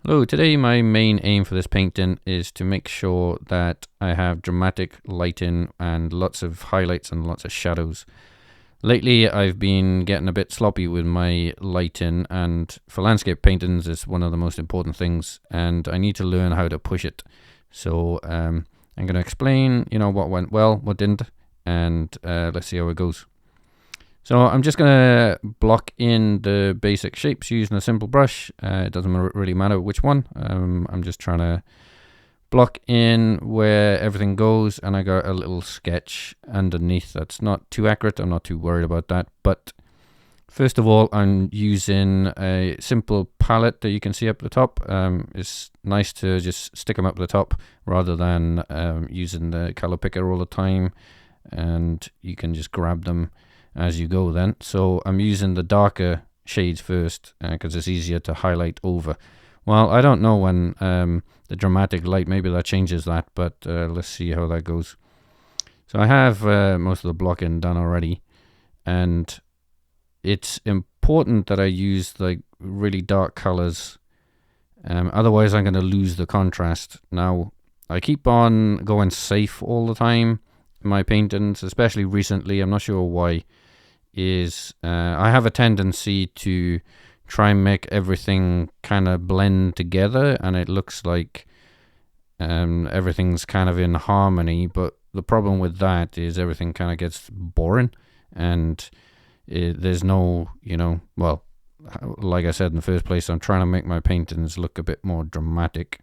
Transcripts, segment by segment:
Hello, today my main aim for this painting is to make sure that I have dramatic lighting and lots of highlights and lots of shadows. Lately I've been getting a bit sloppy with my lighting, and for landscape paintings it's one of the most important things, and I need to learn how to push it. So I'm going to explain, what went well, what didn't, and let's see how it goes. So I'm just going to block in the basic shapes using a simple brush. It doesn't really matter which one. I'm just trying to block in where everything goes, and I got a little sketch underneath that's not too accurate. I'm not too worried about that. But first of all, I'm using a simple palette that you can see up the top. It's nice to just stick them up the top rather than using the color picker all the time, and you can just grab them as you go then. So I'm using the darker shades first because it's easier to highlight over. Well, I don't know when the dramatic light, maybe that changes that, but let's see how that goes. So I have most of the blocking done already, and it's important that I use like really dark colors, otherwise I'm going to lose the contrast. Now, I keep on going safe all the time in my paintings, especially recently. I'm not sure why. I have a tendency to try and make everything kind of blend together, and it looks like everything's kind of in harmony. But the problem with that is everything kind of gets boring, and there's no, well, like I said in the first place, I'm trying to make my paintings look a bit more dramatic.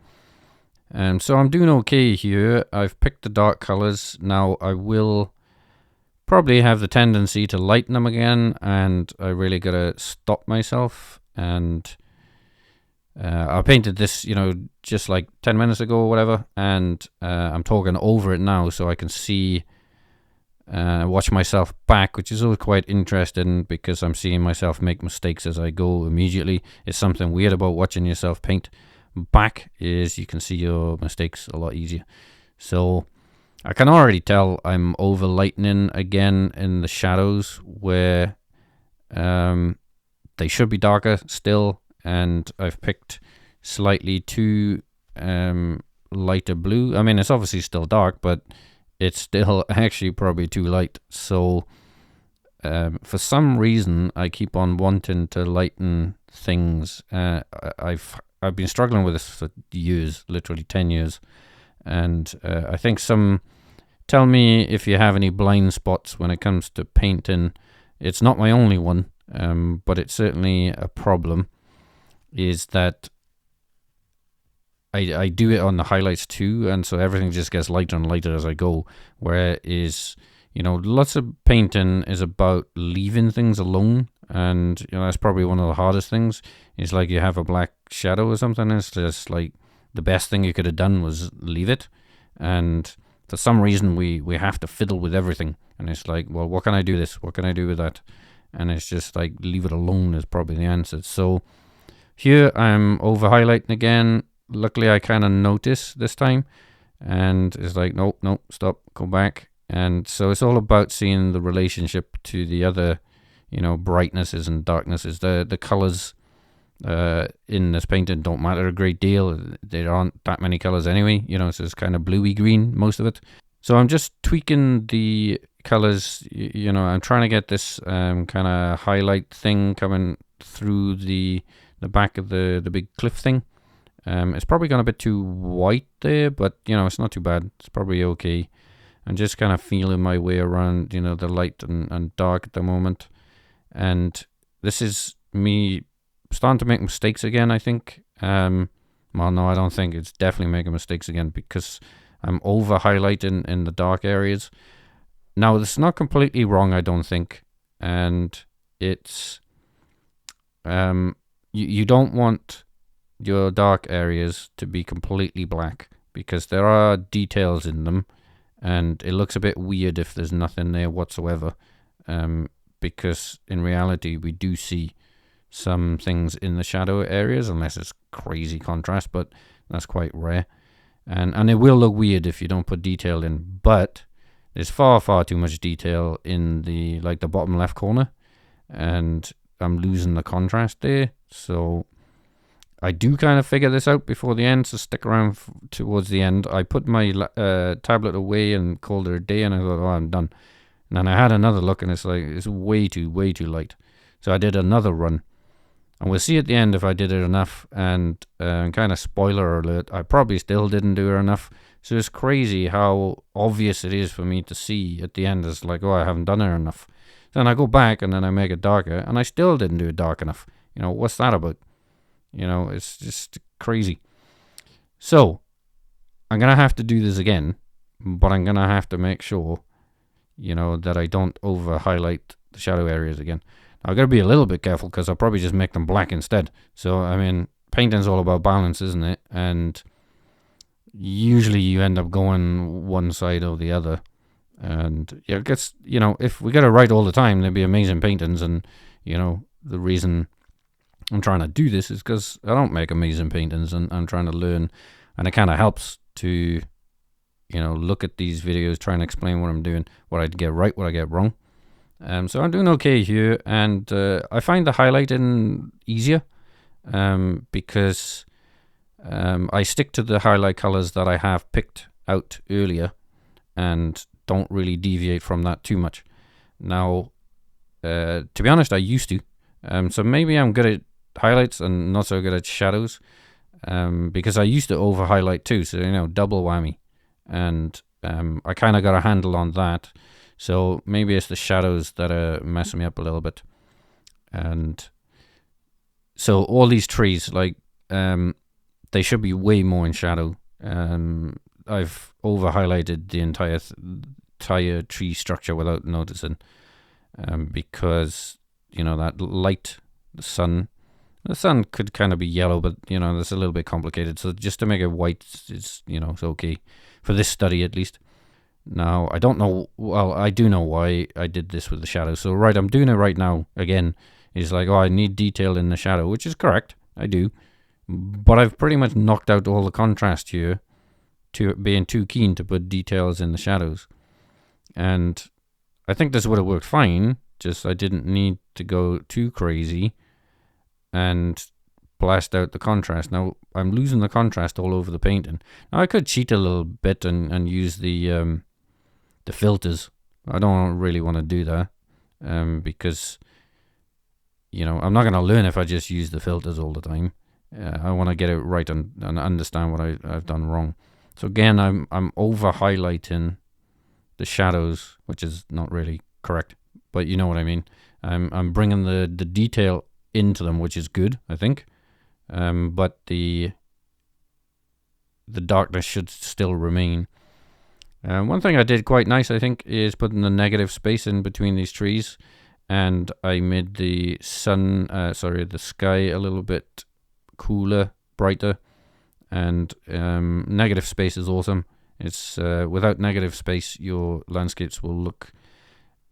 So I'm doing okay here. I've picked the dark colors. Now I will probably have the tendency to lighten them again, and I really gotta stop myself. And I painted this, just like 10 minutes ago or whatever, and I'm talking over it now so I can see, watch myself back, which is always quite interesting because I'm seeing myself make mistakes as I go immediately. It's something weird about watching yourself paint back, is you can see your mistakes a lot easier. So I can already tell I'm over lightening again in the shadows where they should be darker still, and I've picked slightly too lighter blue. I mean, it's obviously still dark, but it's still actually probably too light. So for some reason, I keep on wanting to lighten things. I've been struggling with this for years, literally 10 years. And I think tell me if you have any blind spots when it comes to painting. It's not my only one, but it's certainly a problem, is that I do it on the highlights too, and so everything just gets lighter and lighter as I go. Whereas, lots of painting is about leaving things alone, and that's probably one of the hardest things. It's like you have a black shadow or something, it's just like the best thing you could have done was leave it. And for some reason we have to fiddle with everything, and it's like, well, what can I do this, what can I do with that? And it's just like, leave it alone is probably the answer. So here I'm over highlighting again. Luckily I kind of notice this time, and it's like, nope, stop, go back. And so it's all about seeing the relationship to the other, brightnesses and darknesses. The colors in this painting don't matter a great deal. There aren't that many colors anyway, so it's kind of bluey green, most of it. So I'm just tweaking the colors. I'm trying to get this kind of highlight thing coming through the back of the big cliff thing. It's probably gone a bit too white there, but it's not too bad. It's probably okay. I'm just kind of feeling my way around, the light and dark at the moment. And this is me starting to make mistakes again, I think. Well, no, I don't think. It's definitely making mistakes again because I'm over highlighting in the dark areas. Now, this is not completely wrong, I don't think. And it's you don't want your dark areas to be completely black, because there are details in them, and it looks a bit weird if there's nothing there whatsoever. Because in reality, we do see some things in the shadow areas, unless it's crazy contrast, but that's quite rare. And it will look weird if you don't put detail in, but there's far too much detail in the bottom left corner, and I'm losing the contrast there. So I do kind of figure this out before the end, so stick around towards the end. I put my tablet away and called it a day, and I thought, oh, I'm done. And then I had another look, and it's like, it's way too light. So I did another run. And we'll see at the end if I did it enough. And kind of spoiler alert, I probably still didn't do it enough. So it's crazy how obvious it is for me to see at the end. It's like, oh, I haven't done it enough. Then I go back and then I make it darker, and I still didn't do it dark enough. You know, what's that about? You know, it's just crazy. So, I'm going to have to do this again, but I'm going to have to make sure, you know, that I don't over-highlight the shadow areas again. Now, I've got to be a little bit careful because I'll probably just make them black instead. So, I mean, painting's all about balance, isn't it? And usually you end up going one side or the other. And yeah, it gets, you know, if we get it right all the time, there'd be amazing paintings. And, you know, the reason I'm trying to do this is because I don't make amazing paintings, and I'm trying to learn, and it kind of helps to, you know, look at these videos, try and explain what I'm doing, what I get right, what I get wrong. So I'm doing okay here, and I find the highlighting easier because I stick to the highlight colors that I have picked out earlier and don't really deviate from that too much. Now, to be honest, I used to. So maybe I'm good at highlights and not so good at shadows, because I used to over highlight too, so you know, double whammy, and I kind of got a handle on that. So maybe it's the shadows that are messing me up a little bit. And so all these trees, like, they should be way more in shadow. I've over highlighted the entire tree structure without noticing, because, you know, that light, the sun could kind of be yellow, but, you know, that's a little bit complicated. So just to make it white is, you know, it's okay for this study at least. Now, I don't know, well, I do know why I did this with the shadow. So, right, I'm doing it right now again. It's like, oh, I need detail in the shadow, which is correct. I do. But I've pretty much knocked out all the contrast here to being too keen to put details in the shadows. And I think this would have worked fine, just I didn't need to go too crazy and blast out the contrast. Now, I'm losing the contrast all over the painting. Now, I could cheat a little bit and use the filters. I don't really want to do that, because, you know, I'm not going to learn if I just use the filters all the time. I want to get it right and understand what I've done wrong. So again, I'm over highlighting the shadows, which is not really correct, but you know what I mean. I'm bringing the detail into them, which is good, I think. But the darkness should still remain. One thing I did quite nice, I think, is putting the negative space in between these trees, and I made the the sky a little bit cooler, brighter, and negative space is awesome. It's without negative space, your landscapes will look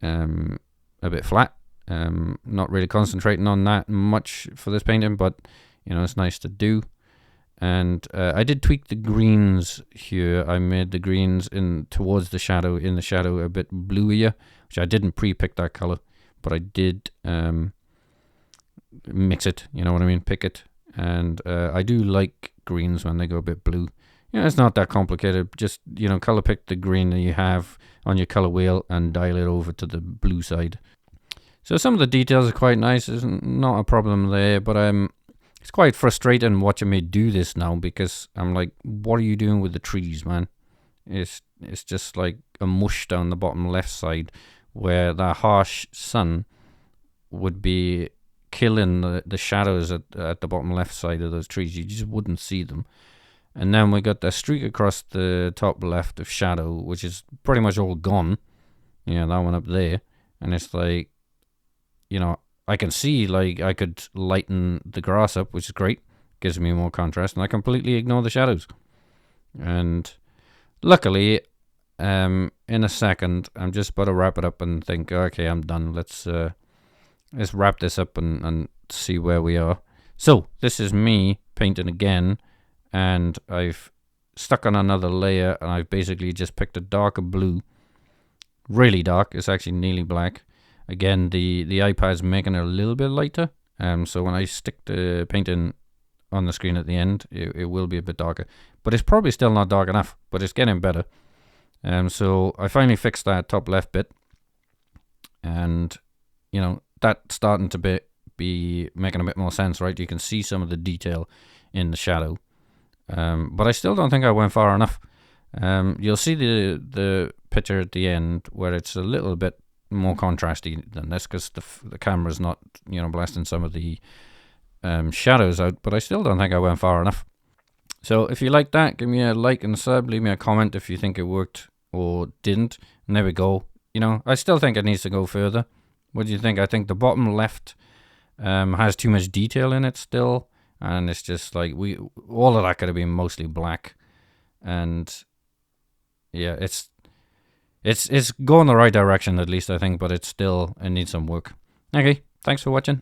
a bit flat. Not really concentrating on that much for this painting, but you know, it's nice to do. And I did tweak the greens here. I made the greens in the shadow a bit bluier, which I didn't pre-pick that color, but I did mix it, you know what I mean, pick it. And I do like greens when they go a bit blue. You know, it's not that complicated. Just, you know, color pick the green that you have on your color wheel and dial it over to the blue side. So some of the details are quite nice. There's not a problem there, but it's quite frustrating watching me do this now, because I'm like, what are you doing with the trees, man? It's just like a mush down the bottom left side, where that harsh sun would be killing the shadows at the bottom left side of those trees. You just wouldn't see them. And then we got the streak across the top left of shadow, which is pretty much all gone. Yeah, that one up there. And it's like, you know, I can see, like, I could lighten the grass up, which is great. Gives me more contrast, and I completely ignore the shadows. And luckily, in a second, I'm just about to wrap it up and think, okay, I'm done. Let's wrap this up and see where we are. So, this is me painting again, and I've stuck on another layer, and I've basically just picked a darker blue. Really dark. It's actually nearly black. Again, the iPad's making it a little bit lighter. So when I stick the painting on the screen at the end, it will be a bit darker. But it's probably still not dark enough, but it's getting better. So I finally fixed that top left bit, and that's starting to be making a bit more sense, right? You can see some of the detail in the shadow, but I still don't think I went far enough. You'll see the picture at the end where it's a little bit more contrasty than this because the camera's not blasting some of the shadows out, but I still don't think I went far enough. So if you like that, give me a like and a sub, leave me a comment if you think it worked or didn't, and there we go. I still think it needs to go further. What do you think? I think the bottom left has too much detail in it still, and it's just like all of that could have been mostly black, and yeah, it's going the right direction at least, I think, but it needs some work. Okay, thanks for watching.